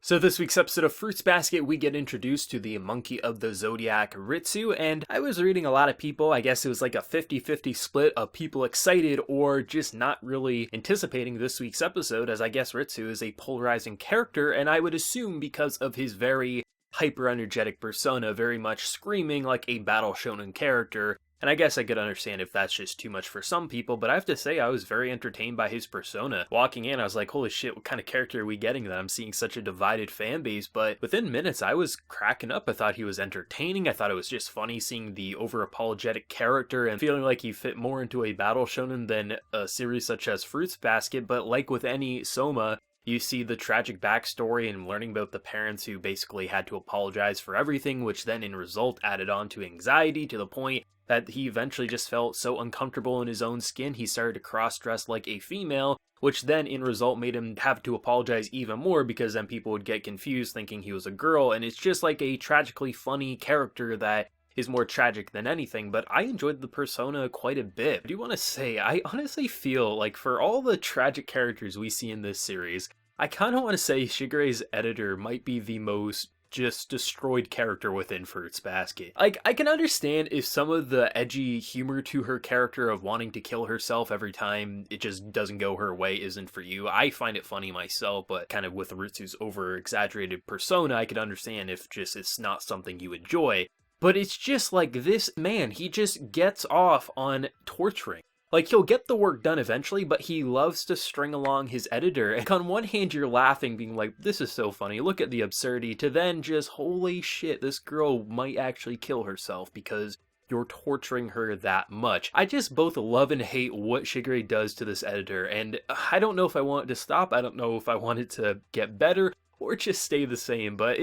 So this week's episode of Fruits Basket, we get introduced to the Monkey of the Zodiac, Ritsu, and I was reading a lot of people, I guess it was like a 50-50 split of people excited or just not really anticipating this week's episode, as I guess Ritsu is a polarizing character, and I would assume because of his very hyper-energetic persona, very much screaming like a battle shonen character. And I guess I could understand if that's just too much for some people, but I have to say I was very entertained by his persona. Walking in, I was like, holy shit, what kind of character are we getting that I'm seeing such a divided fan base? But within minutes, I was cracking up. I thought he was entertaining. I thought it was just funny seeing the over-apologetic character and feeling like he fit more into a battle shonen than a series such as Fruits Basket. But like with any Soma, you see the tragic backstory and learning about the parents who basically had to apologize for everything, which then in result added on to anxiety to the point that he eventually just felt so uncomfortable in his own skin, he started to cross-dress like a female, which then in result made him have to apologize even more because then people would get confused thinking he was a girl, and it's just like a tragically funny character that is more tragic than anything, but I enjoyed the persona quite a bit. I do want to say, I honestly feel like for all the tragic characters we see in this series, I kind of want to say Shigeru's editor might be the most just destroyed character within Fruits Basket. Like, I can understand if some of the edgy humor to her character of wanting to kill herself every time it just doesn't go her way isn't for you. I find it funny myself, but kind of with Ritsu's over-exaggerated persona, I could understand if just it's not something you enjoy. But it's just like this man, he just gets off on torturing. Like, he'll get the work done eventually, but he loves to string along his editor. And on one hand, you're laughing, being like, this is so funny, look at the absurdity, to then just, holy shit, this girl might actually kill herself because you're torturing her that much. I just both love and hate what Shigeru does to this editor, and I don't know if I want it to stop, I don't know if I want it to get better, or just stay the same, but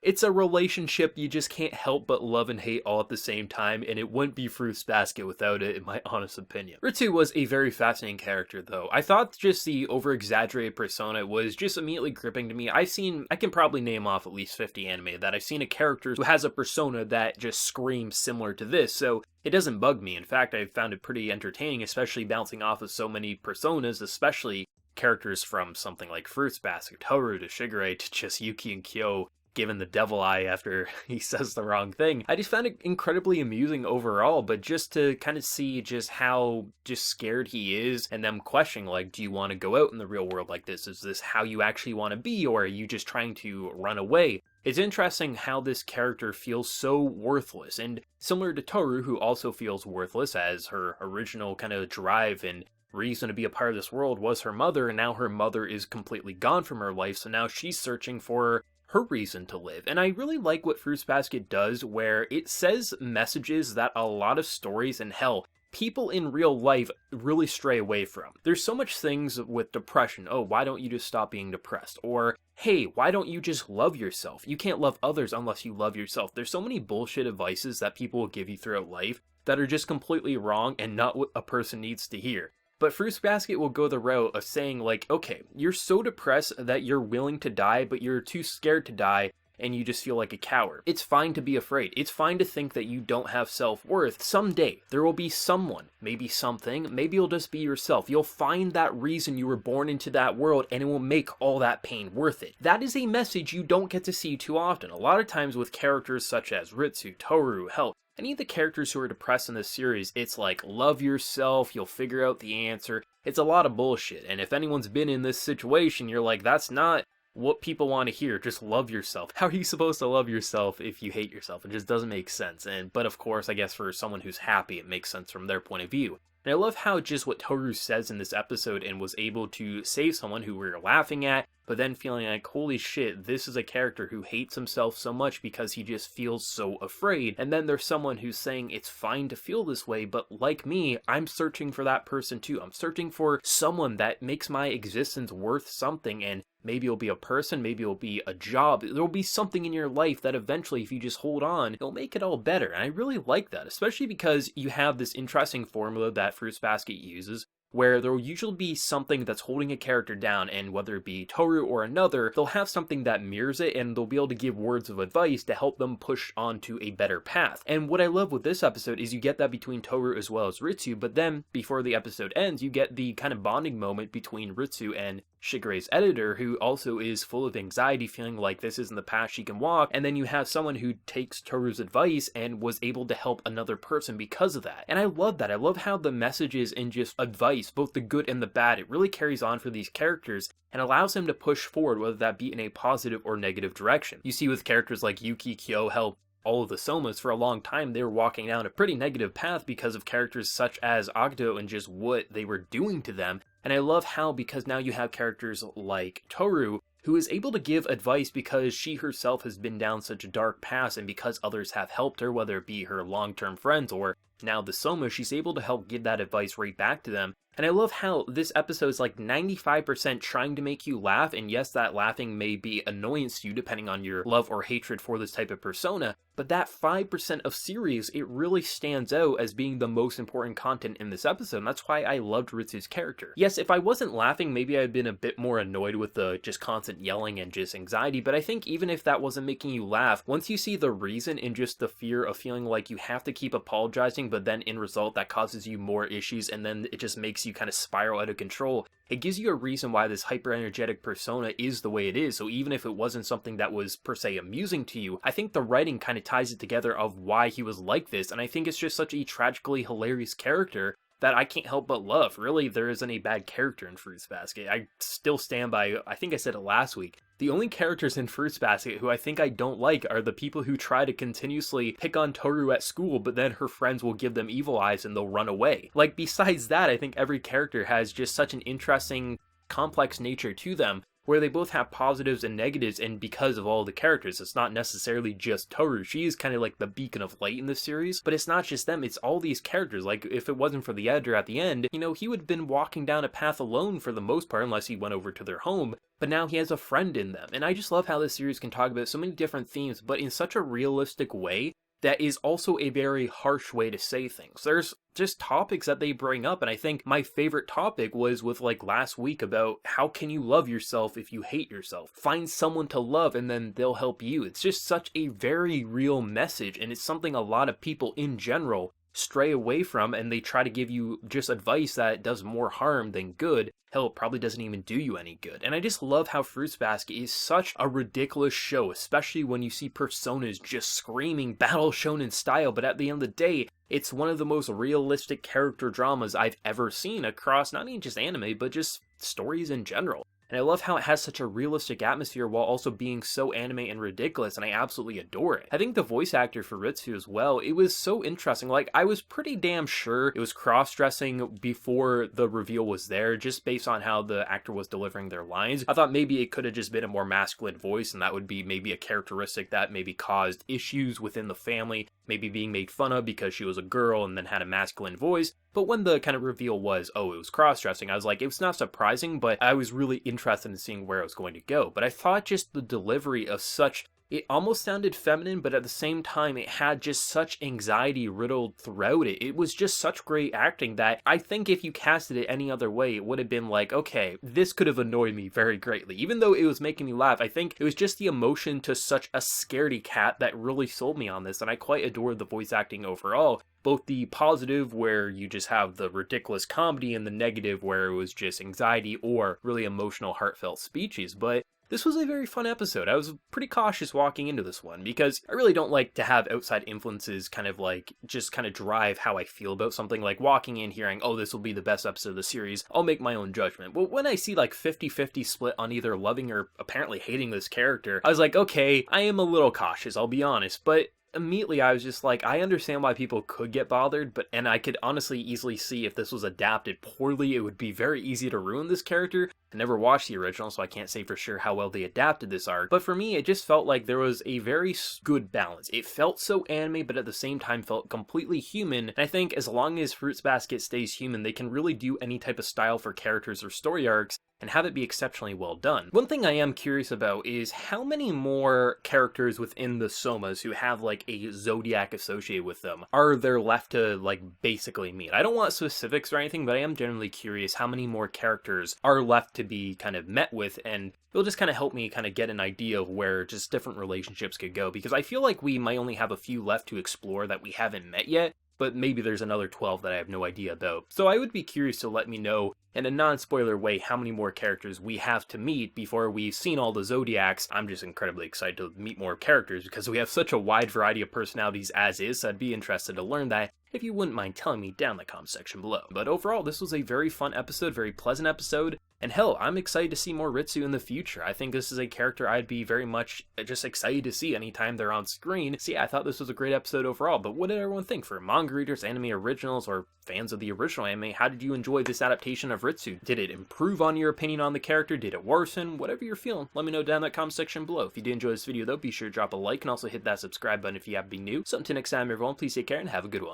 it's a relationship you just can't help but love and hate all at the same time, and it wouldn't be Fruits Basket without it, in my honest opinion. Ritsu was a very fascinating character, though. I thought just the over-exaggerated persona was just immediately gripping to me. I can probably name off at least 50 anime that I've seen a character who has a persona that just screams similar to this, so it doesn't bug me. In fact, I found it pretty entertaining, especially bouncing off of so many personas, especially characters from something like Fruits Basket, Tohru to Shigure to just Yuki and Kyo, given the devil eye after he says the wrong thing. I just found it incredibly amusing overall, but just to kind of see just how just scared he is and them questioning, like, do you want to go out in the real world like this? Is this how you actually want to be, or are you just trying to run away? It's interesting how this character feels so worthless, and similar to Tohru, who also feels worthless, as her original kind of drive and reason to be a part of this world was her mother, and now her mother is completely gone from her life, so now she's searching for her reason to live. And I really like what Fruits Basket does, where it says messages that a lot of stories, and hell, people in real life really stray away from. There's so much things with depression. Oh, why don't you just stop being depressed? Or, hey, why don't you just love yourself? You can't love others unless you love yourself. There's so many bullshit advices that people will give you throughout life that are just completely wrong and not what a person needs to hear. But Fruits Basket will go the route of saying, like, okay, you're so depressed that you're willing to die, but you're too scared to die, and you just feel like a coward. It's fine to be afraid. It's fine to think that you don't have self-worth. Someday, there will be someone, maybe something, maybe you'll just be yourself. You'll find that reason you were born into that world, and it will make all that pain worth it. That is a message you don't get to see too often. A lot of times with characters such as Ritsu, Tohru, hell, any of the characters who are depressed in this series, it's like, love yourself, you'll figure out the answer. It's a lot of bullshit, and if anyone's been in this situation, you're like, that's not what people want to hear, just love yourself. How are you supposed to love yourself if you hate yourself? It just doesn't make sense, but of course, I guess for someone who's happy, it makes sense from their point of view. And I love how just what Tohru says in this episode and was able to save someone who we were laughing at, but then feeling like, holy shit, this is a character who hates himself so much because he just feels so afraid. And then there's someone who's saying it's fine to feel this way, but like me, I'm searching for that person too. I'm searching for someone that makes my existence worth something, and maybe it'll be a person, maybe it'll be a job. There'll be something in your life that eventually, if you just hold on, it'll make it all better. And I really like that, especially because you have this interesting formula that Fruits Basket uses, where there will usually be something that's holding a character down, and whether it be Tohru or another, they'll have something that mirrors it, and they'll be able to give words of advice to help them push onto a better path. And what I love with this episode is you get that between Tohru as well as Ritsu, but then, before the episode ends, you get the kind of bonding moment between Ritsu and Shigeru's editor, who also is full of anxiety, feeling like this isn't the path she can walk, and then you have someone who takes Tohru's advice and was able to help another person because of that. And I love that. I love how the messages in just advice, both the good and the bad, it really carries on for these characters and allows them to push forward, whether that be in a positive or negative direction. You see with characters like Yuki, Kyo, how all of the Somas for a long time they were walking down a pretty negative path because of characters such as Agito and just what they were doing to them. And I love how, because now you have characters like Tohru, who is able to give advice because she herself has been down such a dark path, and because others have helped her, whether it be her long-term friends or now the Soma, she's able to help give that advice right back to them. And I love how this episode is like 95% trying to make you laugh, and yes, that laughing may be annoyance to you depending on your love or hatred for this type of persona, but that 5% of series, it really stands out as being the most important content in this episode, and that's why I loved Ritsu's character. Yes, if I wasn't laughing, maybe I'd been a bit more annoyed with the just constant yelling and just anxiety, but I think even if that wasn't making you laugh, once you see the reason in just the fear of feeling like you have to keep apologizing, but then in result that causes you more issues, and then it just makes you kind of spiral out of control, it gives you a reason why this hyper-energetic persona is the way it is. So even if it wasn't something that was per se amusing to you, I think the writing kind of ties it together of why he was like this, and I think it's just such a tragically hilarious character that I can't help but love. Really, there isn't a bad character in Fruits Basket. I still stand by, I think I said it last week, the only characters in Fruits Basket who I think I don't like are the people who try to continuously pick on Tohru at school, but then her friends will give them evil eyes and they'll run away. Like, besides that, I think every character has just such an interesting, complex nature to them, where they both have positives and negatives, and because of all the characters, it's not necessarily just Tohru. She's kind of like the beacon of light in this series, but it's not just them, it's all these characters. Like, if it wasn't for the editor at the end, you know, he would have been walking down a path alone for the most part, unless he went over to their home, but now he has a friend in them. And I just love how this series can talk about so many different themes, but in such a realistic way that is also a very harsh way to say things. There's just topics that they bring up, and I think my favorite topic was with, like, last week about how can you love yourself if you hate yourself? Find someone to love and then they'll help you. It's just such a very real message, and it's something a lot of people in general stray away from, and they try to give you just advice that does more harm than good. Hell, it probably doesn't even do you any good. And I just love how Fruits Basket is such a ridiculous show, especially when you see personas just screaming battle shonen style, but at the end of the day, it's one of the most realistic character dramas I've ever seen across not even just anime, but just stories in general. And I love how it has such a realistic atmosphere while also being so anime and ridiculous, and I absolutely adore it. I think the voice actor for Ritsu as well, it was so interesting. Like, I was pretty damn sure it was cross-dressing before the reveal was there, just based on how the actor was delivering their lines. I thought maybe it could have just been a more masculine voice, and that would be maybe a characteristic that maybe caused issues within the family, maybe being made fun of because she was a girl and then had a masculine voice. But when the kind of reveal was, oh, it was cross-dressing, I was like, it was not surprising, but I was really interested in seeing where it was going to go. But I thought just the delivery of such, it almost sounded feminine, but at the same time, it had just such anxiety riddled throughout it. It was just such great acting that I think if you casted it any other way, it would have been like, okay, this could have annoyed me very greatly. Even though it was making me laugh, I think it was just the emotion to such a scaredy cat that really sold me on this, and I quite adored the voice acting overall. Both the positive, where you just have the ridiculous comedy, and the negative, where it was just anxiety or really emotional, heartfelt speeches. But this was a very fun episode. I was pretty cautious walking into this one because I really don't like to have outside influences kind of like just kind of drive how I feel about something. Like walking in hearing, oh, this will be the best episode of the series, I'll make my own judgment. But when I see like 50-50 split on either loving or apparently hating this character, I was like, okay, I am a little cautious, I'll be honest. But immediately I was just like, I understand why people could get bothered, and I could honestly easily see if this was adapted poorly, it would be very easy to ruin this character. I never watched the original, so I can't say for sure how well they adapted this arc, but for me, it just felt like there was a very good balance. It felt so anime, but at the same time felt completely human, and I think as long as Fruits Basket stays human, they can really do any type of style for characters or story arcs, and have it be exceptionally well done. One thing I am curious about is how many more characters within the Somas who have like a zodiac associated with them are there left to like basically meet. I don't want specifics or anything, but I am generally curious how many more characters are left to be kind of met with, and it'll just kind of help me kind of get an idea of where just different relationships could go, because I feel like we might only have a few left to explore that we haven't met yet. but maybe there's another 12 that I have no idea though. So I would be curious to let me know in a non-spoiler way how many more characters we have to meet before we've seen all the Zodiacs. I'm just incredibly excited to meet more characters because we have such a wide variety of personalities as is, so I'd be interested to learn that if you wouldn't mind telling me down in the comment section below. But overall, this was a very fun episode, very pleasant episode, and hell, I'm excited to see more Ritsu in the future. I think this is a character I'd be very much just excited to see anytime they're on screen. So yeah, I thought this was a great episode overall, but what did everyone think? For manga readers, anime originals, or fans of the original anime, how did you enjoy this adaptation of Ritsu? Did it improve on your opinion on the character? Did it worsen? Whatever you're feeling, let me know down in that comment section below. If you did enjoy this video though, be sure to drop a like and also hit that subscribe button if you happen to be new. So until next time everyone, please take care and have a good one.